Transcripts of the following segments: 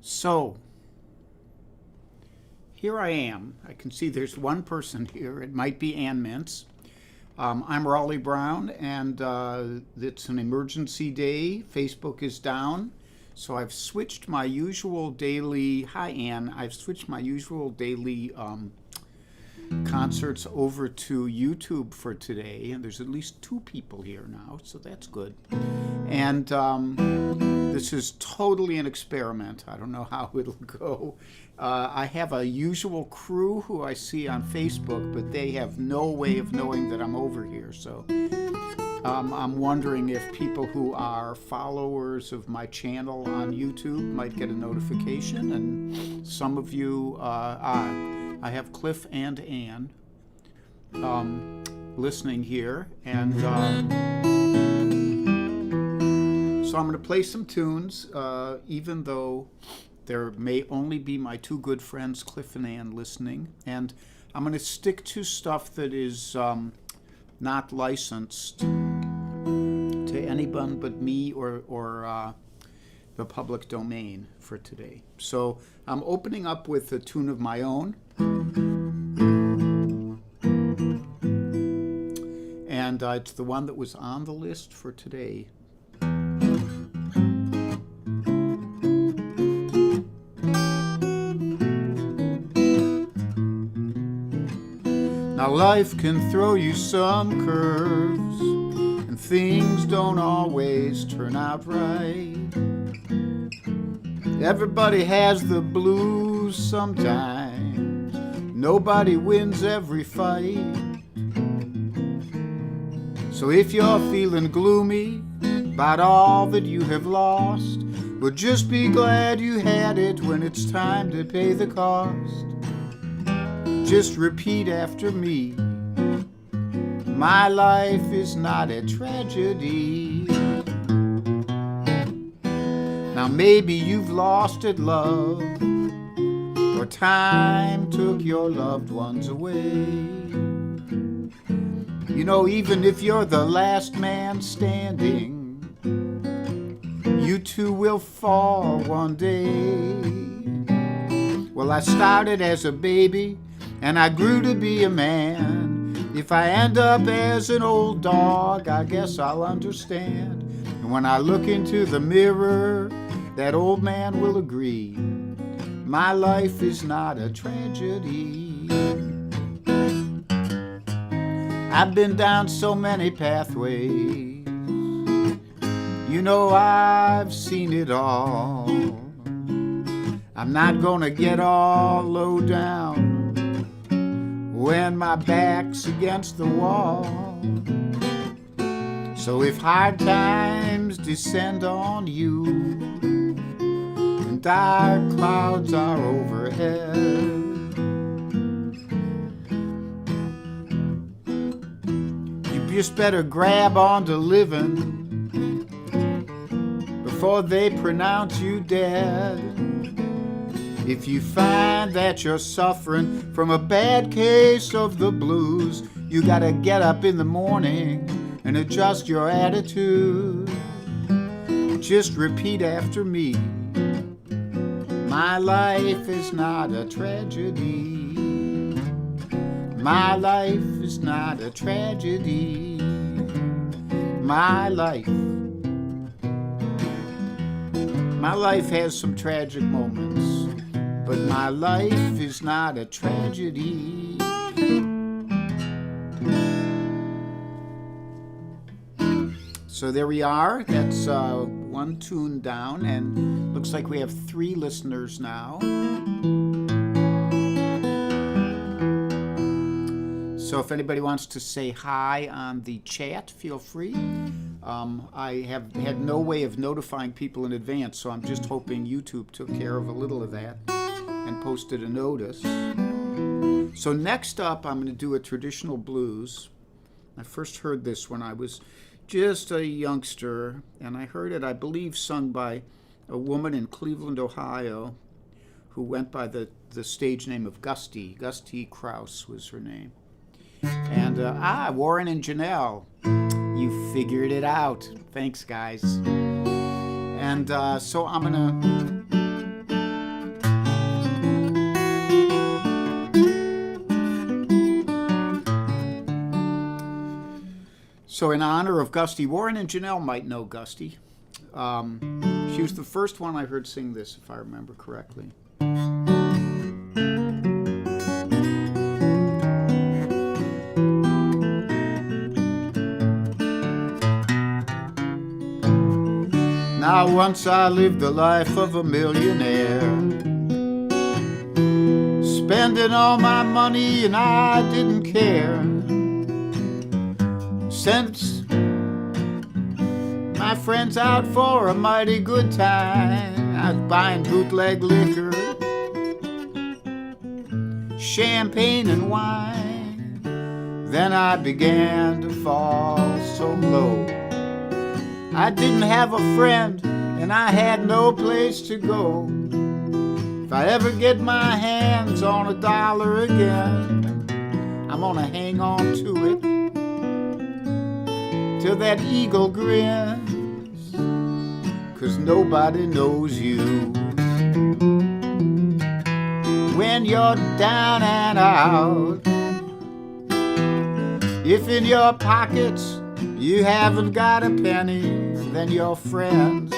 So, here I am. I can see there's one person here. It might be Ann Mintz. I'm Raleigh Brown, and it's an emergency day. Facebook is down. So I've switched my usual daily, hi Ann, I've switched my usual daily concerts over to YouTube for today. And there's at least 2 people here now, so that's good. And this is totally an experiment. I don't know how it'll go. I have a usual crew who I see on Facebook, but they have no way of knowing that I'm over here. So I'm wondering if people who are followers of my channel on YouTube might get a notification. And some of you, I have Cliff and Ann listening here. And so I'm going to play some tunes, even though there may only be my 2 good friends, Cliff and Ann, listening. And I'm going to stick to stuff that is not licensed to anyone but me or the public domain for today. So I'm opening up with a tune of my own. And it's the one that was on the list for today. Now life can throw you some curves, and things don't always turn out right. Everybody has the blues sometimes. Nobody wins every fight. So if you're feeling gloomy about all that you have lost, well, just be glad you had it when it's time to pay the cost. Just repeat after me. My life is not a tragedy. Now maybe you've lost at love, or time took your loved ones away. You know, even if you're the last man standing, you too will fall one day. Well, I started as a baby, and I grew to be a man. If I end up as an old dog, I guess I'll understand. And when I look into the mirror, that old man will agree. My life is not a tragedy. I've been down so many pathways. You know, I've seen it all. I'm not gonna get all low down when my back's against the wall. So if hard times descend on you and dark clouds are overhead, you just better grab on to living before they pronounce you dead. If you find that you're suffering from a bad case of the blues, you gotta get up in the morning and adjust your attitude. Just repeat after me. My life is not a tragedy. My life is not a tragedy. My life has some tragic moments, but my life is not a tragedy. So there we are. That's one tune down, and looks like we have 3 listeners now. So if anybody wants to say hi on the chat, feel free. I have had no way of notifying people in advance, so I'm just hoping YouTube took care of a little of that and posted a notice. So next up, I'm going to do a traditional blues. I first heard this when I was just a youngster, and I heard it, I believe, sung by a woman in Cleveland, Ohio, who went by the stage name of Gusty. Gusty Kraus was her name. And, Warren and Janelle, you figured it out. Thanks, guys. And so I'm going to... So in honor of Gusty, Warren and Janelle might know Gusty. She was the first one I heard sing this, if I remember correctly. Now once I lived the life of a millionaire, spending all my money and I didn't care. Sent my friends out for a mighty good time. I was buying bootleg liquor, champagne and wine. Then I began to fall so low. I didn't have a friend and I had no place to go. If I ever get my hands on $1 again, I'm gonna hang on to it till that eagle grins, 'cause nobody knows you when you're down and out. If in your pockets you haven't got a penny, then your friends,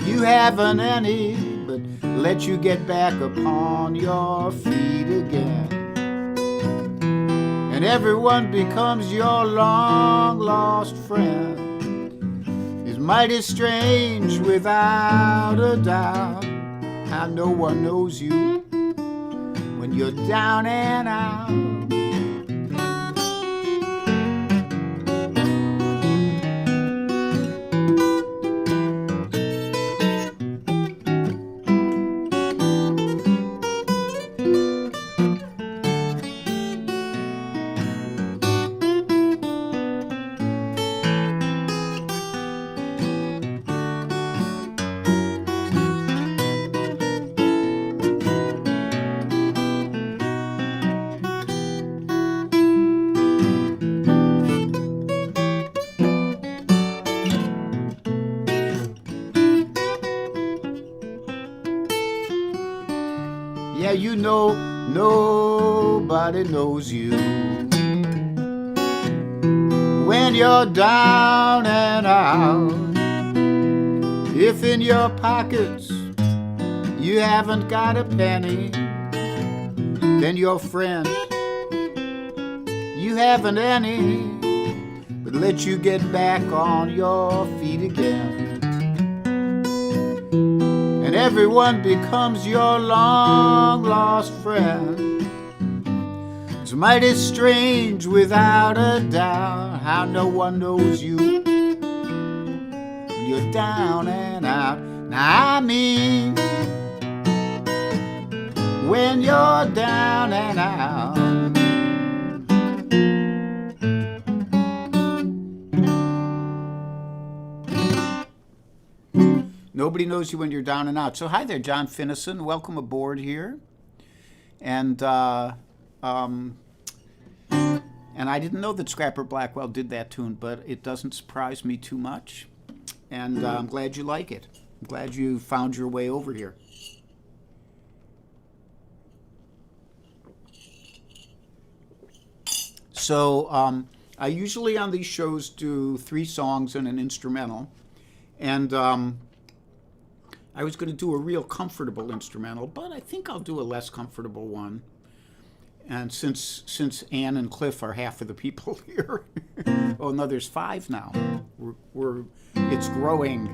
you haven't any, but let you get back upon your feet again. And everyone becomes your long-lost friend. It's mighty strange without a doubt how no one knows you when you're down and out. Yeah, you know, nobody knows you when you're down and out. If in your pockets you haven't got a penny, then your friends, you haven't any, but let you get back on your feet again. And everyone becomes your long-lost friend. It's mighty strange without a doubt how no one knows you when you're down and out. Now I mean, when you're down and out. Nobody knows you when you're down and out. So hi there, John Finnison. Welcome aboard here. And I didn't know that Scrapper Blackwell did that tune, but it doesn't surprise me too much. And I'm glad you like it. I'm glad you found your way over here. So I usually on these shows do 3 songs and an instrumental. And I was going to do a real comfortable instrumental, but I think I'll do a less comfortable one. And since Ann and Cliff are half of the people here, oh no, there's 5 now. It's growing.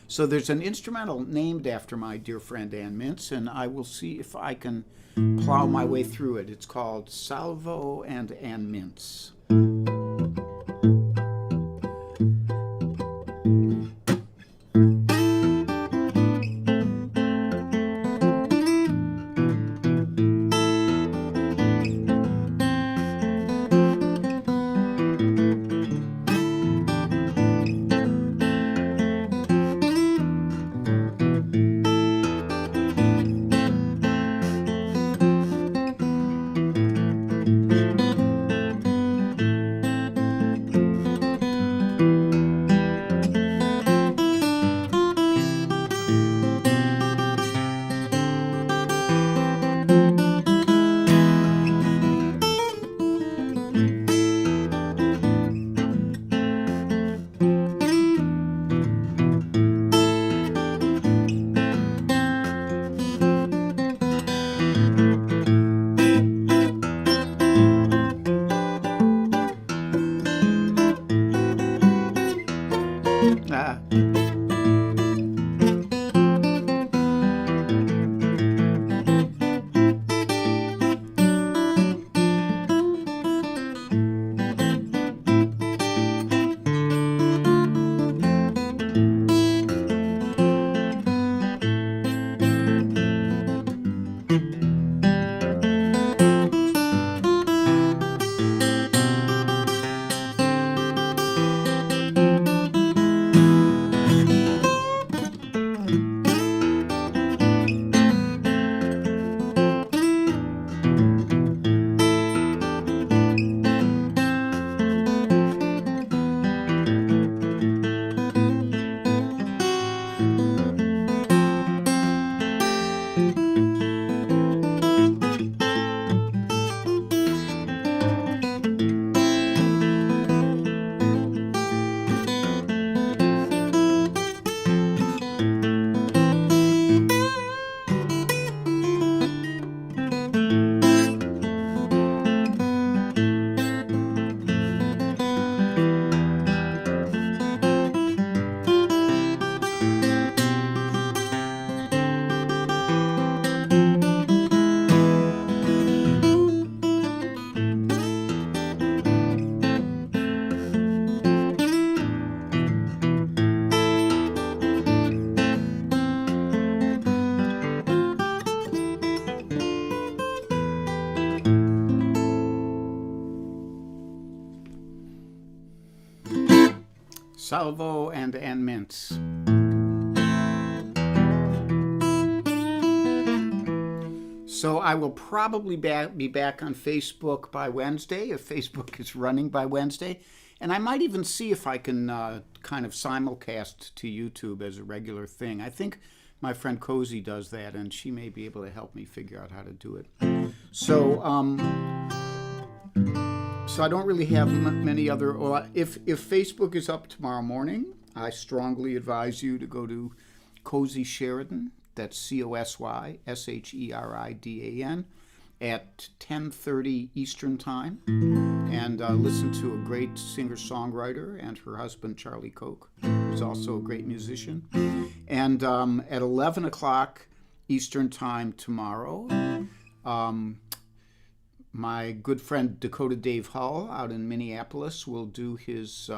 So there's an instrumental named after my dear friend Ann Mintz, and I will see if I can plow my way through it. It's called Salvo and Ann Mintz. Ah. Salvo and Mints. So I will probably be back on Facebook by Wednesday, if Facebook is running by Wednesday. And I might even see if I can kind of simulcast to YouTube as a regular thing. I think my friend Cozy does that, and she may be able to help me figure out how to do it. So I don't really have many other. If Facebook is up tomorrow morning, I strongly advise you to go to Cozy Sheridan. That's COSYSHERIDAN at 10:30 Eastern Time, and listen to a great singer-songwriter and her husband Charlie Koch, who's also a great musician. And at 11 o'clock Eastern Time tomorrow, my good friend Dakota Dave Hull out in Minneapolis will do his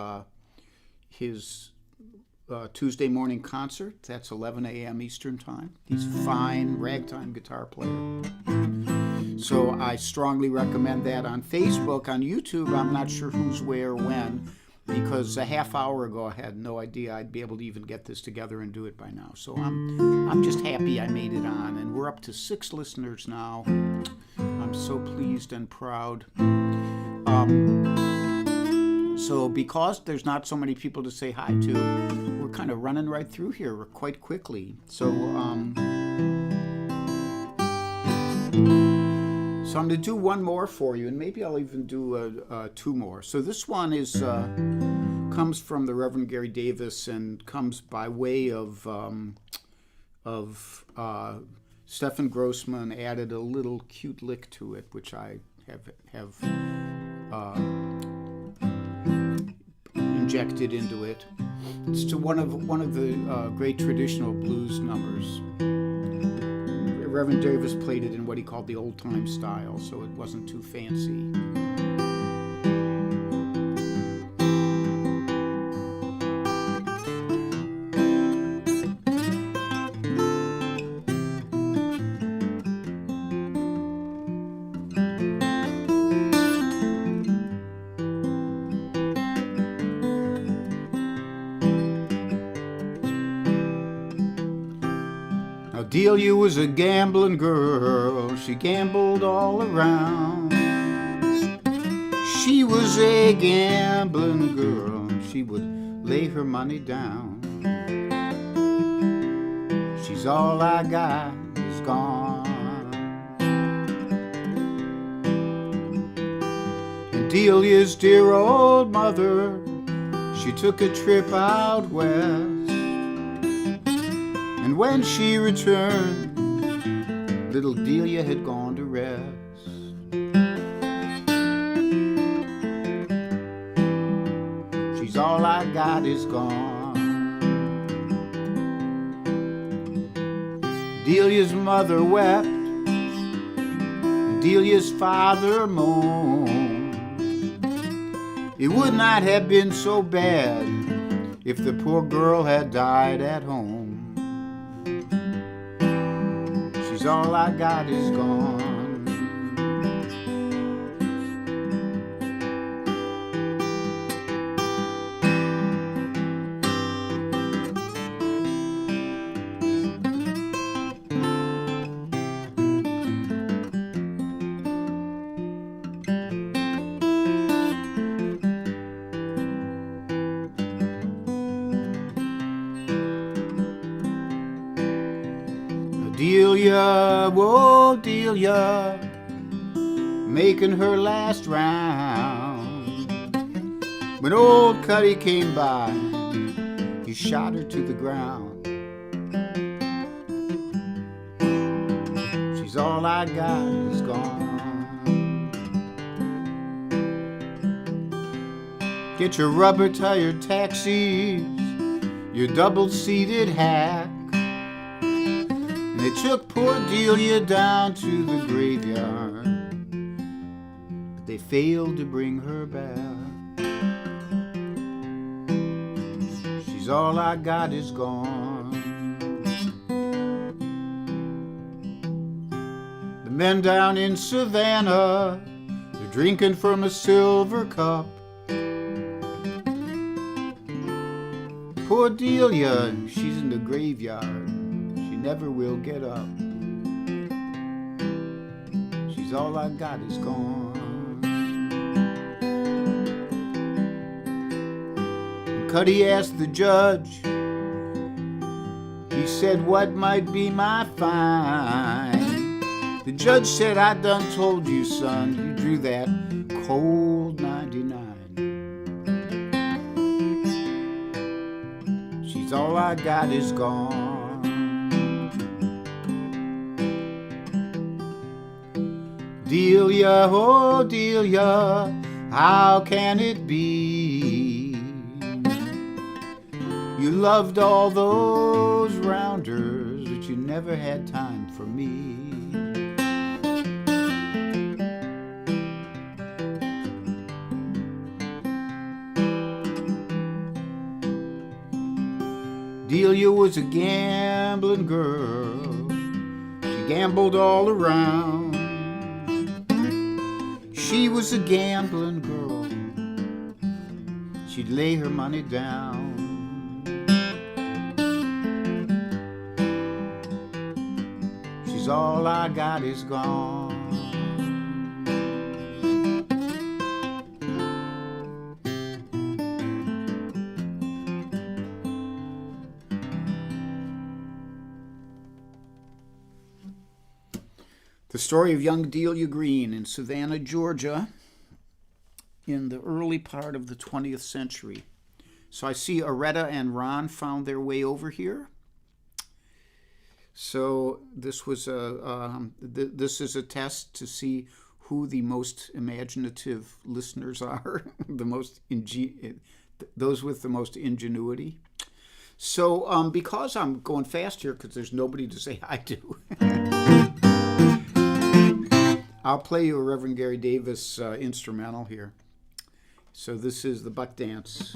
Tuesday morning concert. That's 11 a.m. Eastern Time. He's a fine ragtime guitar player. So I strongly recommend that. On Facebook. On YouTube, I'm not sure who's where when, because a half hour ago I had no idea I'd be able to even get this together and do it by now. So I'm just happy I made it on, and we're up to 6 listeners now. I'm so pleased and proud. So because there's not so many people to say hi to, we're kind of running right through here quite quickly. So I'm going to do one more for you, and maybe I'll even do 2 more. So this one is comes from the Reverend Gary Davis and comes by way of Stephen Grossman added a little cute lick to it, which I have injected into it. It's to one of the great traditional blues numbers. Reverend Davis played it in what he called the old-time style, so it wasn't too fancy. Delia was a gambling girl, she gambled all around. She was a gambling girl, she would lay her money down. She's all I got is gone. And Delia's dear old mother, she took a trip out west. And when she returned, little Delia had gone to rest. She's all I got is gone. Delia's mother wept, and Delia's father moaned. It would not have been so bad if the poor girl had died at home. She's all I got is gone. Delia, whoa, Delia, making her last round. When old Cuddy came by, he shot her to the ground. She's all I got is gone. Get your rubber-tired taxis, your double-seated hack. They took poor Delia down to the graveyard, but they failed to bring her back. She's all I got is gone. The men down in Savannah, they're drinking from a silver cup. Poor Delia, she's in the graveyard. Never will get up. She's all I got is gone. When Cuddy asked the judge, he said, what might be my fine? The judge said, I done told you, son, you drew that cold 99. She's all I got is gone. Delia, oh Delia, how can it be? You loved all those rounders, but you never had time for me. Delia was a gambling girl. She gambled all around. She was a gambling girl. She'd lay her money down. She's all I got is gone. The story of young Delia Green in Savannah, Georgia, in the early part of the 20th century. So I see Aretta and Ron found their way over here. So this was this is a test to see who the most imaginative listeners are, those with the most ingenuity. So because I'm going fast here, because there's nobody to say hi to. I'll play you a Reverend Gary Davis instrumental here. So this is the Buck Dance.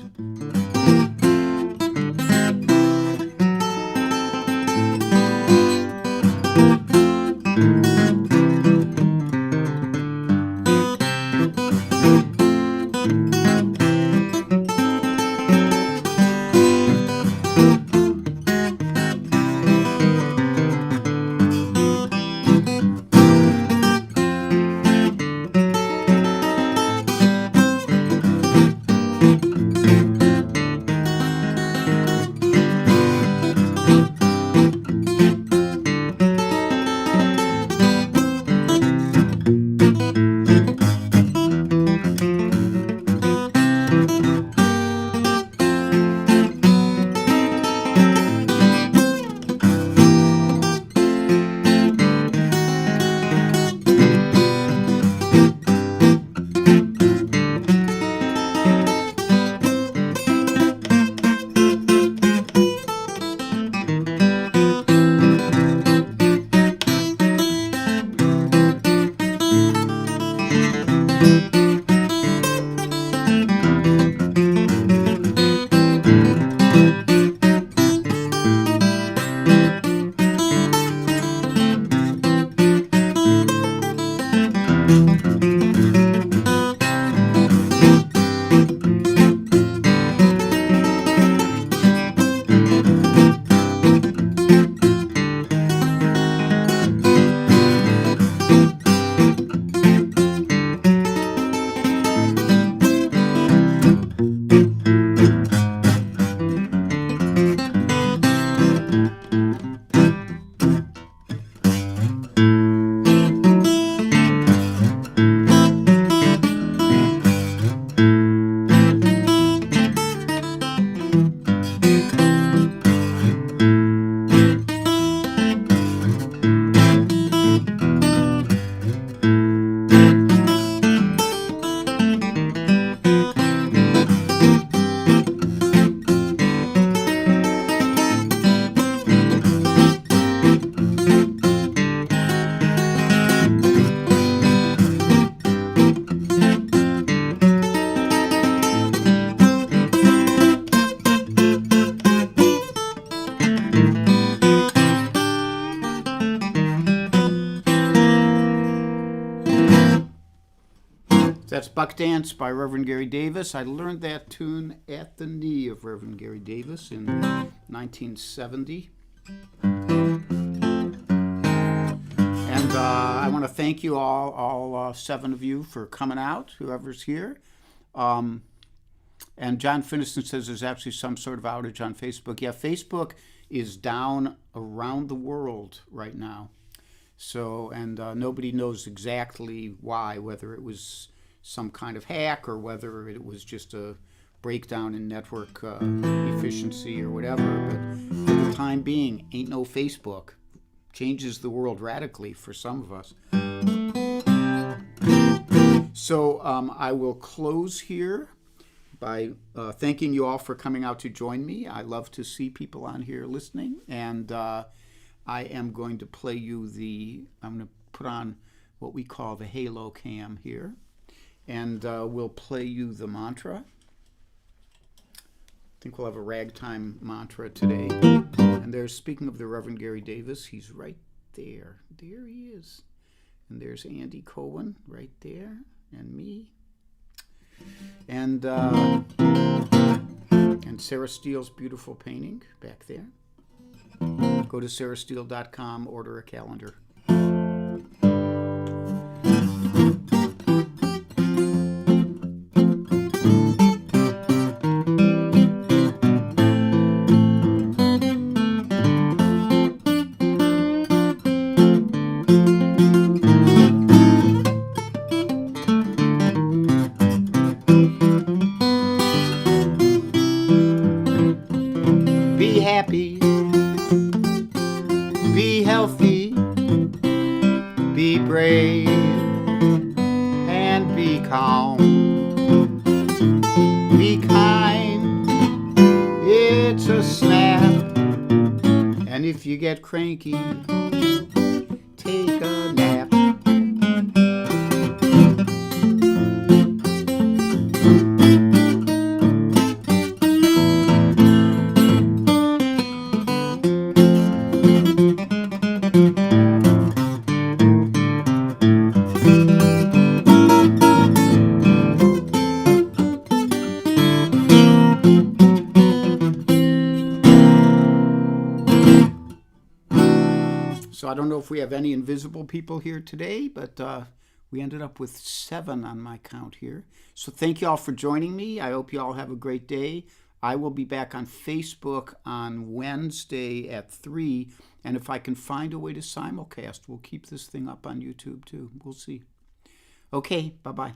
Buck Dance by Reverend Gary Davis. I learned that tune at the knee of Reverend Gary Davis in 1970. And I want to thank you all 7 of you, for coming out, whoever's here. And John Finiston says there's actually some sort of outage on Facebook. Yeah, Facebook is down around the world right now. So, and nobody knows exactly why, whether it was some kind of hack or whether it was just a breakdown in network efficiency or whatever. But for the time being, ain't no Facebook. Changes the world radically for some of us. So I will close here by thanking you all for coming out to join me. I love to see people on here listening, and I am going to play you I'm going to put on what we call the Halo Cam here, and we'll play you the mantra. I think we'll have a ragtime mantra today. And there's, speaking of the Reverend Gary Davis, he's right there. There he is. And there's Andy Cohen right there, and me. And Sarah Steele's beautiful painting back there. Go to sarahsteele.com, order a calendar. Be happy, be healthy, be brave, and be calm. Be kind, it's a snap. And if you get cranky, take a nap. So I don't know if we have any invisible people here today, but we ended up with 7 on my count here. So thank you all for joining me. I hope you all have a great day. I will be back on Facebook on Wednesday at 3. And if I can find a way to simulcast, we'll keep this thing up on YouTube too. We'll see. Okay, bye-bye.